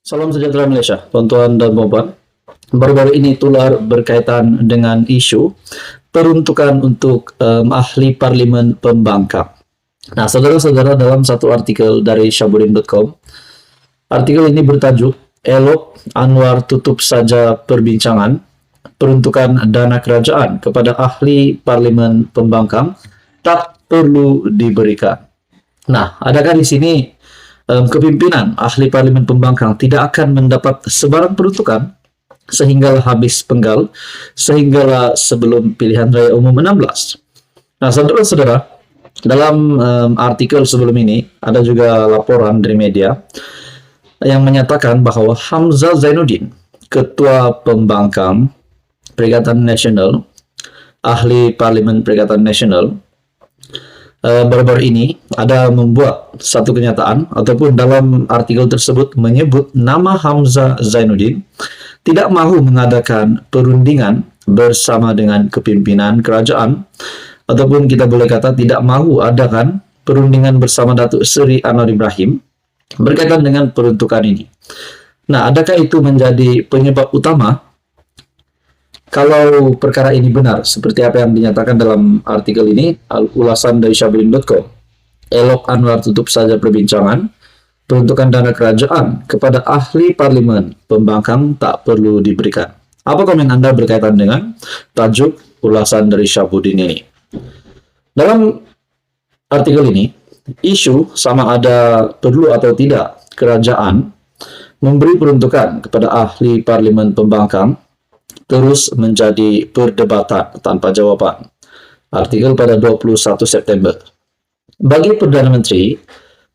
Salam sejahtera Malaysia, tuan-tuan dan puan-puan. Baru-baru ini tular berkaitan dengan isu peruntukan untuk ahli parlimen pembangkang. Nah, saudara-saudara, dalam satu artikel dari Syahbudin.com, artikel ini bertajuk "Elok Anwar tutup saja perbincangan peruntukan dana kerajaan kepada ahli parlimen pembangkang tak perlu diberikan." Nah, adakah di sini kepimpinan ahli parlimen pembangkang tidak akan mendapat sebarang peruntukan sehinggalah habis penggal, sehinggalah sebelum pilihan raya umum 16? Nah, saudara-saudara, dalam artikel sebelum ini ada juga laporan dari media yang menyatakan bahwa Hamzah Zainuddin, Ketua Pembangkang Perikatan Nasional, ahli parlimen Perikatan Nasional, baru-baru ini ada membuat satu kenyataan, ataupun dalam artikel tersebut menyebut nama Hamzah Zainuddin tidak mahu mengadakan perundingan bersama dengan kepimpinan kerajaan, ataupun kita boleh kata tidak mahu adakan perundingan bersama Datuk Seri Anwar Ibrahim berkaitan dengan peruntukan ini. Nah, adakah itu menjadi penyebab utama kalau perkara ini benar, seperti apa yang dinyatakan dalam artikel ini, ulasan dari Syahbudin.com, "Elok Anwar tutup saja perbincangan peruntukan dana kerajaan kepada ahli parlimen pembangkang tak perlu diberikan." Apa komen Anda berkaitan dengan tajuk ulasan dari Syahbudin ini? Dalam artikel ini, isu sama ada perlu atau tidak kerajaan memberi peruntukan kepada ahli parlimen pembangkang terus menjadi perdebatan tanpa jawaban. Artikel pada 21 September. Bagi Perdana Menteri,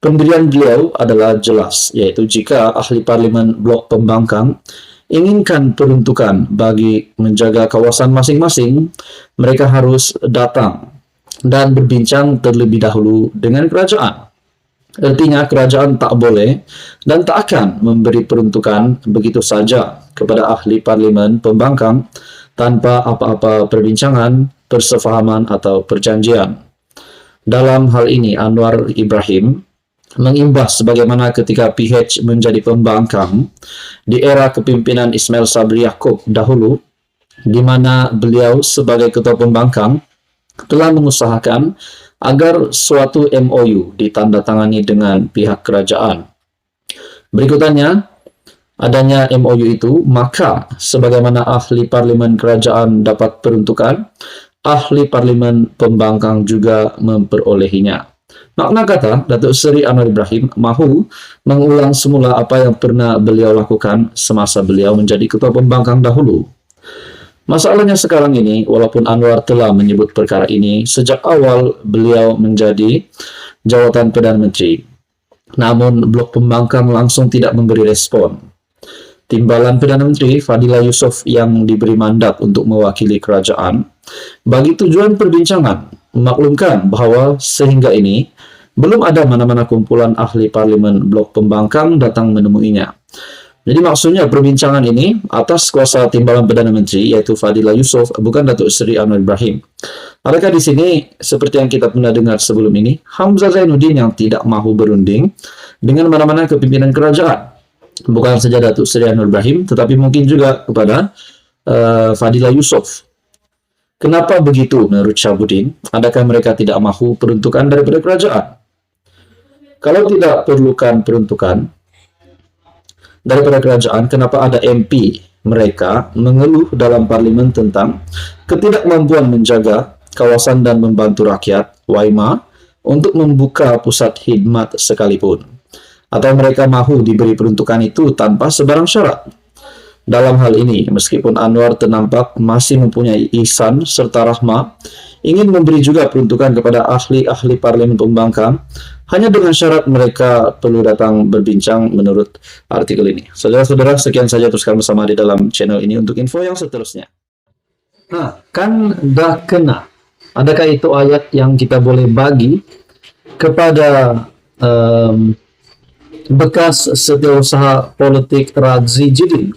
pendirian beliau adalah jelas, yaitu jika ahli parlimen blok pembangkang inginkan peruntukan bagi menjaga kawasan masing-masing, mereka harus datang dan berbincang terlebih dahulu dengan kerajaan. Artinya kerajaan tak boleh dan tak akan memberi peruntukan begitu saja kepada ahli parlimen pembangkang tanpa apa-apa perbincangan, persefahaman atau perjanjian. Dalam hal ini Anwar Ibrahim mengimbas sebagaimana ketika PH menjadi pembangkang di era kepimpinan Ismail Sabri Yaakob dahulu, di mana beliau sebagai ketua pembangkang telah mengusahakan agar suatu MOU ditandatangani dengan pihak kerajaan. Berikutannya, adanya MOU itu, maka sebagaimana ahli parlimen kerajaan dapat peruntukan, ahli parlimen pembangkang juga memperolehinya. Makna kata, Datuk Seri Anwar Ibrahim mahu mengulang semula apa yang pernah beliau lakukan semasa beliau menjadi ketua pembangkang dahulu. Masalahnya sekarang ini, walaupun Anwar telah menyebut perkara ini sejak awal beliau menjadi jawatan Perdana Menteri, namun blok pembangkang langsung tidak memberi respon. Timbalan Perdana Menteri Fadila Yusof yang diberi mandat untuk mewakili kerajaan bagi tujuan perbincangan memaklumkan bahawa sehingga ini belum ada mana-mana kumpulan ahli parlimen blok pembangkang datang menemuinya. Jadi maksudnya perbincangan ini atas kuasa timbalan Perdana Menteri, yaitu Fadila Yusof, bukan Datuk Seri Anwar Ibrahim. Adakah di sini, seperti yang kita pernah dengar sebelum ini, Hamzah Zainuddin yang tidak mahu berunding dengan mana-mana kepimpinan kerajaan? Bukan saja Datuk Seri Anwar Ibrahim, tetapi mungkin juga kepada Fadila Yusof. Kenapa begitu menurut Syahbudin? Adakah mereka tidak mahu peruntukan daripada kerajaan? Kalau tidak perlukan peruntukan daripada kerajaan, kenapa ada MP mereka mengeluh dalam parlimen tentang ketidakmampuan menjaga kawasan dan membantu rakyat, WAIMA, untuk membuka pusat khidmat sekalipun? Atau mereka mahu diberi peruntukan itu tanpa sebarang syarat? Dalam hal ini, meskipun Anwar ternampak masih mempunyai ihsan serta rahmah, ingin memberi juga peruntukan kepada ahli-ahli parlimen pembangkang, hanya dengan syarat mereka perlu datang berbincang menurut artikel ini. Saudara-saudara, sekian saja, teruskan bersama di dalam channel ini untuk info yang seterusnya. Nah, kan dah kena. Adakah itu ayat yang kita boleh bagi kepada bekas setiausaha politik Radzi Jidin?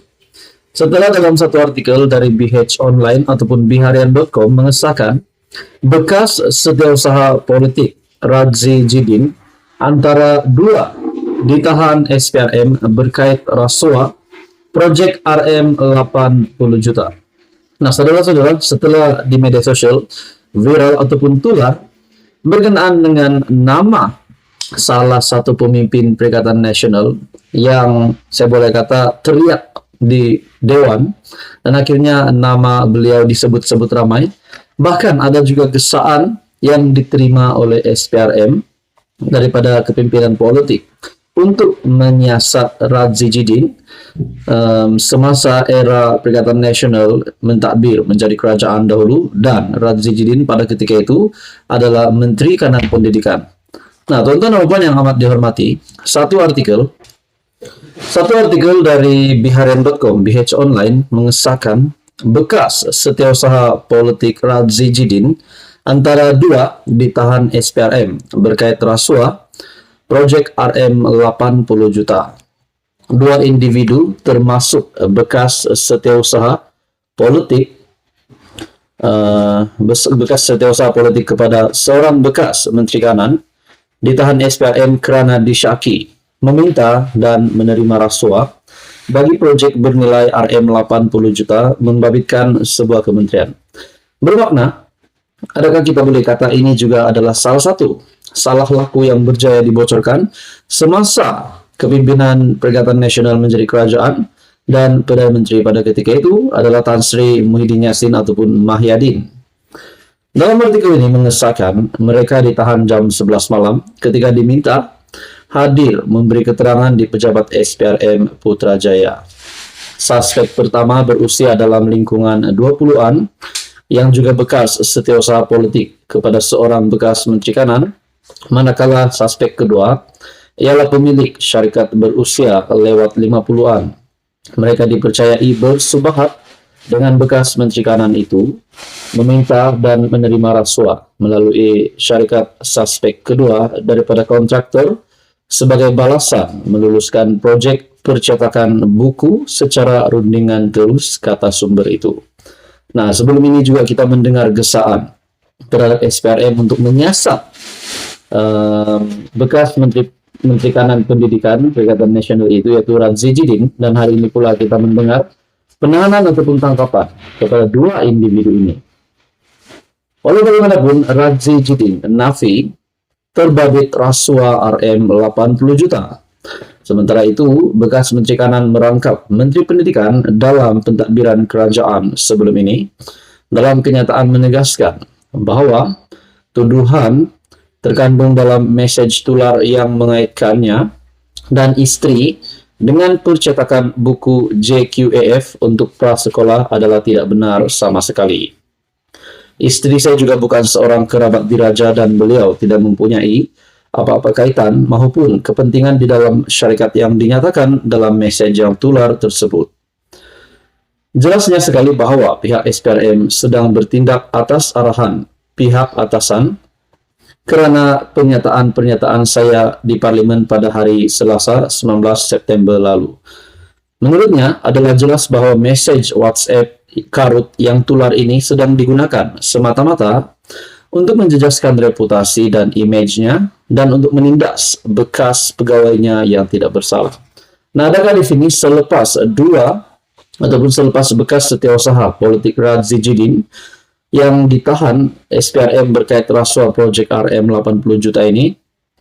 Setelah dalam satu artikel dari BH Online ataupun biharian.com mengesahkan bekas setiausaha politik Radzi Jidin antara dua ditahan SPRM berkait rasuah proyek RM 80 juta. Nah, saudara-saudara, setelah di media sosial viral ataupun tular berkenaan dengan nama salah satu pemimpin Perikatan Nasional yang saya boleh kata teriak di Dewan, dan akhirnya nama beliau disebut-sebut ramai. Bahkan ada juga gesaan yang diterima oleh SPRM daripada kepimpinan politik untuk menyiasat Radzi Jidin semasa era Perikatan Nasional mentadbir menjadi kerajaan dahulu, dan Radzi Jidin pada ketika itu adalah Menteri Kanan Pendidikan. Nah, tuan-tuan dan puan yang amat dihormati, satu artikel dari biharian.com, BH Online mengesahkan bekas setiausaha politik Radzi Jidin antara dua ditahan SPRM berkait rasuah proyek RM 80 juta. Dua individu termasuk bekas setiausaha politik kepada seorang bekas Menteri Kanan ditahan SPRM kerana disyaki meminta dan menerima rasuah bagi proyek bernilai RM 80 juta membabitkan sebuah kementerian. Bermakna, adakah kita boleh kata ini juga adalah salah satu salah laku yang berjaya dibocorkan semasa kepimpinan Perikatan Nasional menjadi kerajaan, dan Perdana Menteri pada ketika itu adalah Tan Sri Muhyiddin Yassin ataupun Mahyadin. Dalam artikel ini mengesahkan mereka ditahan jam 11 malam ketika diminta hadir memberi keterangan di pejabat SPRM Putrajaya. Suspek pertama berusia dalam lingkungan 20-an yang juga bekas setiausaha politik kepada seorang bekas Menteri Kanan, manakala suspek kedua ialah pemilik syarikat berusia lewat 50-an. Mereka dipercayai bersubahat dengan bekas Menteri Kanan itu meminta dan menerima rasuah melalui syarikat suspek kedua daripada kontraktor sebagai balasan meluluskan proyek percetakan buku secara rundingan terus, kata sumber itu. Nah, sebelum ini juga kita mendengar gesaan terhadap SPRM untuk menyiasat bekas Menteri Kanan Pendidikan Perikatan Nasional itu, yaitu Radzi Jidin, dan hari ini pula kita mendengar penahanan ataupun tangkapan kepada dua individu ini. Oleh bagaimanapun, Radzi Jidin nafi terbabit rasuah RM 80 juta. Sementara itu, bekas Menteri Kanan merangkap Menteri Pendidikan dalam pentadbiran kerajaan sebelum ini dalam kenyataan menegaskan bahawa tuduhan terkandung dalam mesej tular yang mengaitkannya dan isteri dengan percetakan buku JQAF untuk prasekolah adalah tidak benar sama sekali. Isteri saya juga bukan seorang kerabat diraja dan beliau tidak mempunyai apa-apa kaitan maupun kepentingan di dalam syarikat yang dinyatakan dalam mesej yang tular tersebut. Jelasnya sekali bahawa pihak SPRM sedang bertindak atas arahan pihak atasan kerana pernyataan-pernyataan saya di Parlimen pada hari Selasa 19 September lalu. Menurutnya adalah jelas bahawa mesej WhatsApp karut yang tular ini sedang digunakan semata-mata untuk menjejaskan reputasi dan imejnya dan untuk menindas bekas pegawainya yang tidak bersalah. Nah, adakah di sini selepas bekas setiausaha politik Radzi Jidin yang ditahan SPRM berkait rasuah proyek RM 80 juta ini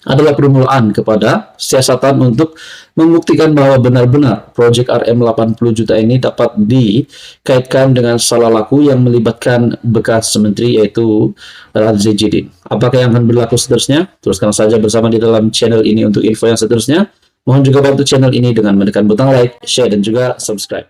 adalah permulaan kepada siasatan untuk membuktikan bahawa benar-benar proyek RM 80 juta ini dapat dikaitkan dengan salah laku yang melibatkan bekas menteri, yaitu Radzi Jidin. Apakah yang akan berlaku seterusnya? Teruskan saja bersama di dalam channel ini untuk info yang seterusnya. Mohon juga bantu channel ini dengan menekan butang like, share, dan juga subscribe.